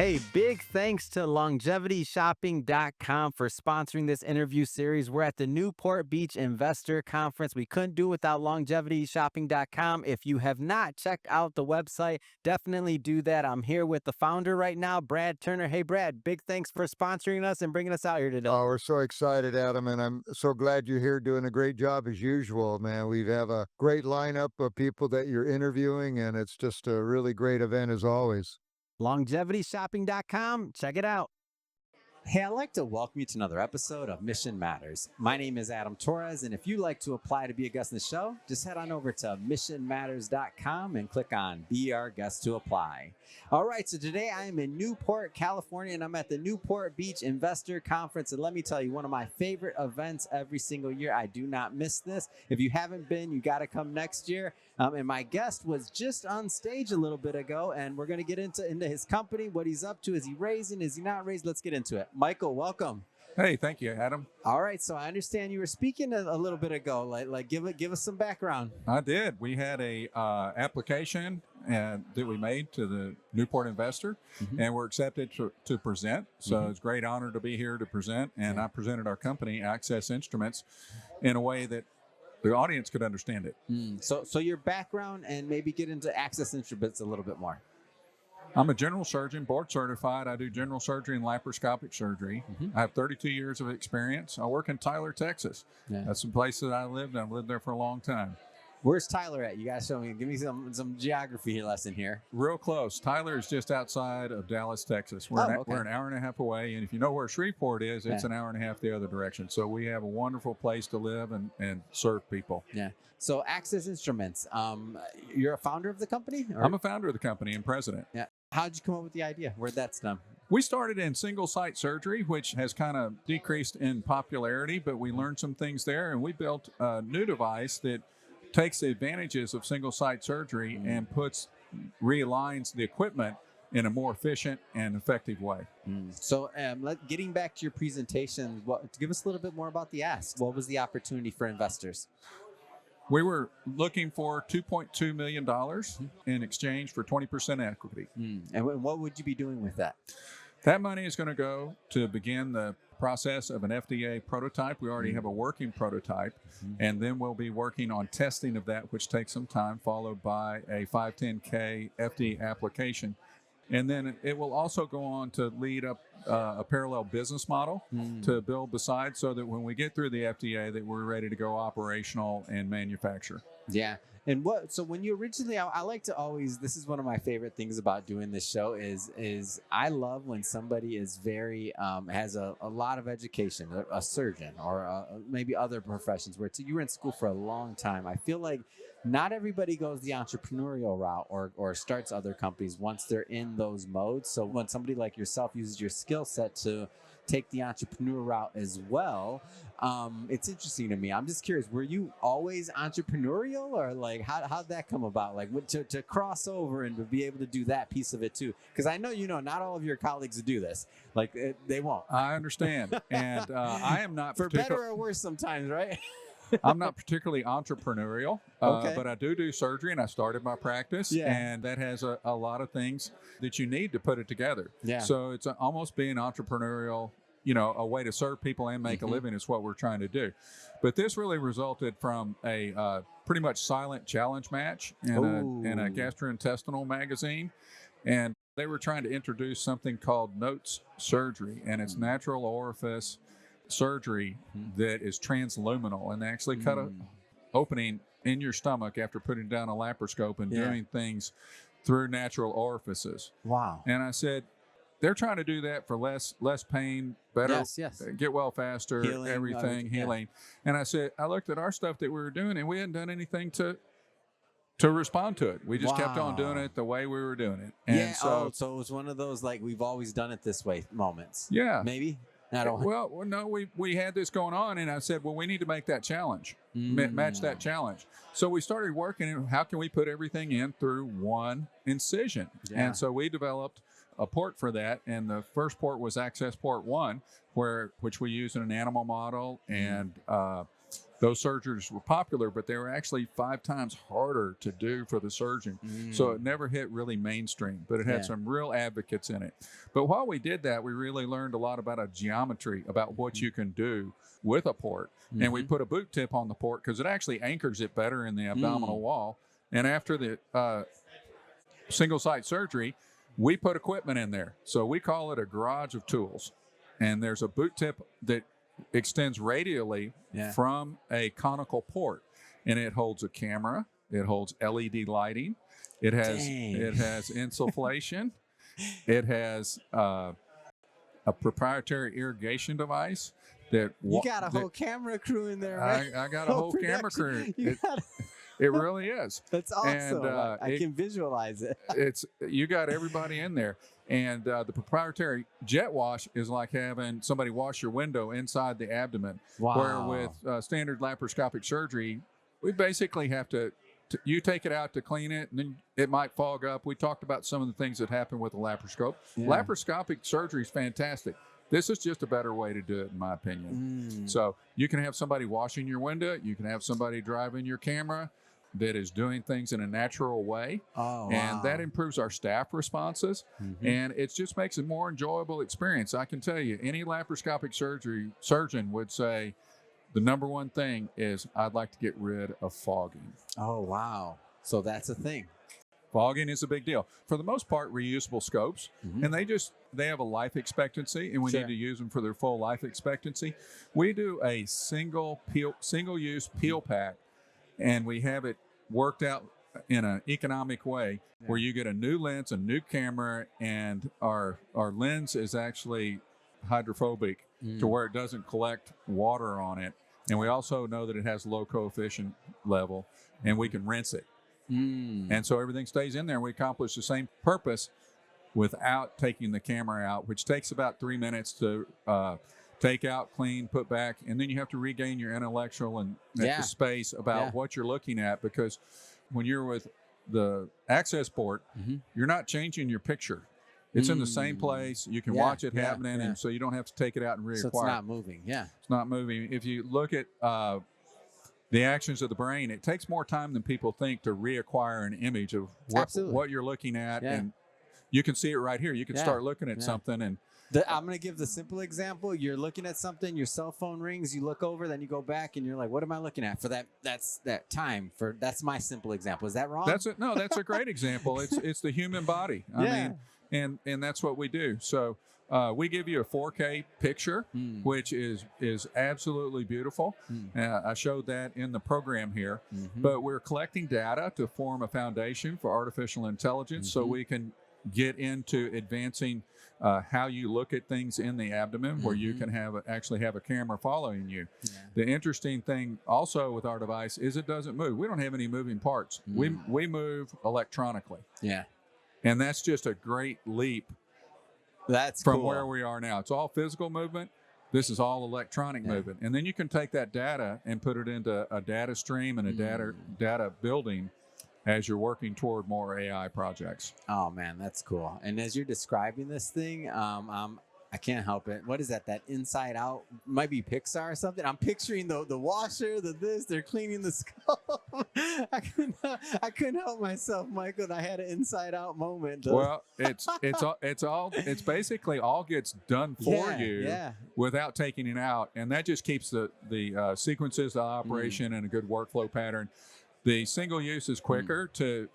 Hey, big thanks to LongevityShopping.com for sponsoring this interview series. We're at the Newport Beach Investor Conference. We couldn't do it without LongevityShopping.com. If you have not checked out the website, definitely do that. I'm here with the founder right now, Brad Turner. Hey, Brad, big thanks for sponsoring us and bringing us out here today. Oh, we're so excited, Adam, and I'm so glad you're here doing a great job as usual, man. We have a great lineup of people that you're interviewing, and it's just a really great event as always. LongevityShopping.com. Check it out. Hey, I'd like to welcome you to another episode of Mission Matters. My name is Adam Torres, and if you'd like to apply to be a guest in the show, just head on over to missionmatters.com and click on Be Our Guest to apply. All right, so today I am in Newport, California, and I'm at the Newport Beach Investor Conference. And let me tell you, one of my favorite events every single year. I do not miss this. If you haven't been, you got to come next year. And my guest was just on stage a little bit ago, and we're going to get into his company, what he's up to. Is he raising? Is he not raising? Let's get into it. Michael, welcome. Hey, thank you, Adam. All right, so I understand you were speaking a little bit ago. Like give us some background. I did. We had a application that we made to the Newport Investor, and we're accepted to present. So it's a great honor to be here to present. And I presented our company, Axcess Instruments, in a way that the audience could understand it. So your background, and maybe get into Axcess Instruments a little bit more. I'm a general surgeon, board certified. I do general surgery and laparoscopic surgery. I have 32 years of experience. I work in Tyler, Texas. Yeah. That's the place that I lived. I've lived there for a long time. Where's Tyler at? You guys show me. Give me some geography lesson here. Real close. Tyler is just outside of Dallas, Texas. We're an hour and a half away, and if you know where Shreveport is, it's an hour and a half the other direction. So we have a wonderful place to live and serve people. Yeah. So Axcess Instruments, you're a founder of the company? Or? I'm a founder of the company and president. Yeah. How'd you come up with the idea? Where'd that stem? We started in single site surgery, which has kind of decreased in popularity, but we learned some things there, and we built a new device that takes the advantages of single site surgery and realigns the equipment in a more efficient and effective way. So getting back to your presentation, give us a little bit more about the ask. What was the opportunity for investors? We were looking for $2.2 million in exchange for 20% equity. And what would you be doing with that? That money is going to go to begin the process of an FDA prototype. We already have a working prototype, and then we'll be working on testing of that, which takes some time, followed by a 510K FDA application. And then it will also go on to lead up a parallel business model to build beside, so that when we get through the FDA, that we're ready to go operational and manufacture. Yeah. And so when you originally, I like to always, this is one of my favorite things about doing this show is I love when somebody is very, has a lot of education, a surgeon or maybe other professions where you were in school for a long time. I feel like not everybody goes the entrepreneurial route or starts other companies once they're in those modes. So when somebody like yourself uses your skill set to take the entrepreneur route as well, it's interesting to me. I'm just curious, were you always entrepreneurial, or like how'd that come about? Like to cross over and to be able to do that piece of it too? Because I know, not all of your colleagues do this. Like they won't. I understand. And I am not for better or worse sometimes, right? I'm not particularly entrepreneurial, Okay. but I do surgery, and I started my practice, and that has a lot of things that you need to put it together. Yeah. So it's almost being entrepreneurial, a way to serve people and make a living is what we're trying to do. But this really resulted from a pretty much silent challenge match in a gastrointestinal magazine, and they were trying to introduce something called Notes surgery, and it's natural orifice surgery that is transluminal, and they actually cut an opening in your stomach after putting down a laparoscope and doing things through natural orifices. Wow. And I said, they're trying to do that for less pain, better, get well faster, healing. And I said, I looked at our stuff that we were doing, and we hadn't done anything to respond to it. We just kept on doing it the way we were doing it. And so it was one of those like we've always done it this way moments. Yeah. Maybe. Well, no, we had this going on, and I said, well, we need to make that challenge, match that challenge. So we started working on how can we put everything in through one incision. Yeah. And so we developed a port for that, and the first port was Access Port 1, which we used in an animal model, and those surgeries were popular, but they were actually 5 times harder to do for the surgeon. So it never hit really mainstream, but it had some real advocates in it. But while we did that, we really learned a lot about a geometry, about what you can do with a port. And we put a boot tip on the port because it actually anchors it better in the abdominal wall. And after the single site surgery, we put equipment in there. So we call it a garage of tools. And there's a boot tip that extends radially from a conical port. And it holds a camera. It holds LED lighting. It has insufflation. It has a proprietary irrigation device. That you got a whole camera crew in there, man. I got a whole camera crew. It really is. That's awesome. And, I can visualize it. You got everybody in there. And the proprietary jet wash is like having somebody wash your window inside the abdomen. Wow. Where with standard laparoscopic surgery, we basically have to you take it out to clean it, and then it might fog up. We talked about some of the things that happen with the laparoscope. Yeah. Laparoscopic surgery is fantastic. This is just a better way to do it, in my opinion. So you can have somebody washing your window. You can have somebody driving your camera that is doing things in a natural way. And that improves our staff responses. And it just makes a more enjoyable experience. I can tell you, any laparoscopic surgeon would say the number one thing is I'd like to get rid of fogging. Oh, wow. So that's a thing. Fogging is a big deal. For the most part, reusable scopes, and they have a life expectancy, and we need to use them for their full life expectancy. We do a single-use peel pack, and we have it worked out in an economic way where you get a new lens, a new camera, and our lens is actually hydrophobic to where it doesn't collect water on it. And we also know that it has low coefficient level, and we can rinse it. And so everything stays in there, and we accomplish the same purpose without taking the camera out, which takes about 3 minutes to take out, clean, put back, and then you have to regain your intellectual and mental space about what you're looking at, because when you're with the access port, you're not changing your picture. It's in the same place. You can watch it happening, and so you don't have to take it out and reacquire. So it's not moving, It's not moving. If you look at the actions of the brain, it takes more time than people think to reacquire an image of what you're looking at. And you can see it right here. You can start looking at something. And I'm going to give the simple example. You're looking at something, your cell phone rings, you look over, then you go back and you're like, what am I looking at for that? That's that time for, that's my simple example. Is that wrong? No, that's a great example. It's the human body. I mean, and that's what we do. So we give you a 4K picture, which is absolutely beautiful. I showed that in the program here. But we're collecting data to form a foundation for artificial intelligence so we can get into advancing how you look at things in the abdomen, where you can actually have a camera following you. The interesting thing also with our device is it doesn't move. We don't have any moving parts. We move electronically. And that's just a great leap. That's from cool. where we are now. It's all physical movement. This is all electronic movement. And then you can take that data and put it into a data stream and a data building as you're working toward more AI projects. Oh, man, that's cool. And as you're describing this thing, I can't help it. What is that? That Inside Out? Might be Pixar or something. I'm picturing the washer, they're cleaning the scope. I couldn't help myself, Michael. I had an Inside Out moment. Well, it's basically all gets done for you without taking it out, and that just keeps the sequences, the operation, and a good workflow pattern. The single use is quicker to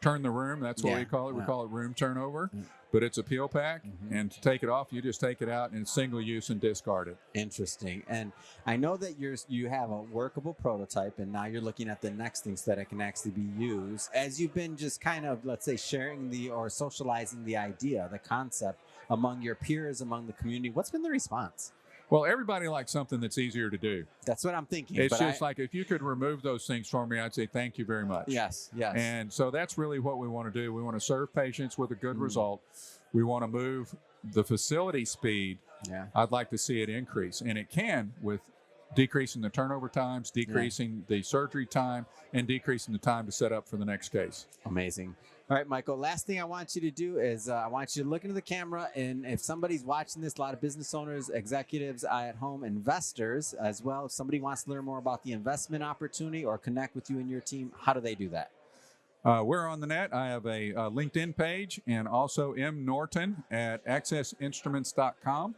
turn the room. That's what we call it. We call it room turnover. But it's a peel pack, and to take it off, you just take it out and single use and discard it. Interesting. And I know that you have a workable prototype, and now you're looking at the next things that it can actually be used. As you've been just kind of, let's say, sharing or socializing the idea, the concept among your peers, among the community, what's been the response? Well, everybody likes something that's easier to do. That's what I'm thinking. It's just like, if you could remove those things for me, I'd say thank you very much. Yes. And so that's really what we want to do. We want to serve patients with a good result. We want to move the facility speed. I'd like to see it increase. And it can with decreasing the turnover times, decreasing the surgery time, and decreasing the time to set up for the next case. Amazing. All right, Michael, last thing I want you to do is I want you to look into the camera, and if somebody's watching this, a lot of business owners, executives at home, investors as well, if somebody wants to learn more about the investment opportunity or connect with you and your team, how do they do that? We're on the net. I have a LinkedIn page, and also M. Norton at accessinstruments.com.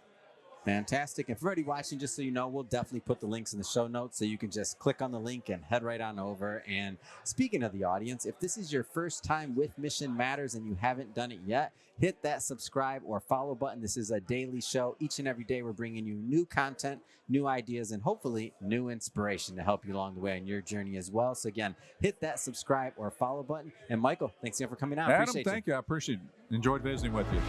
Fantastic. And for everybody watching, just so you know, we'll definitely put the links in the show notes so you can just click on the link and head right on over. And speaking of the audience, if this is your first time with Mission Matters and you haven't done it yet, hit that subscribe or follow button. This is a daily show. Each and every day, we're bringing you new content, new ideas, and hopefully new inspiration to help you along the way on your journey as well. So again, hit that subscribe or follow button. And Michael, thanks again for coming out. Adam, Appreciate thank you. I appreciate it. Enjoyed visiting with you.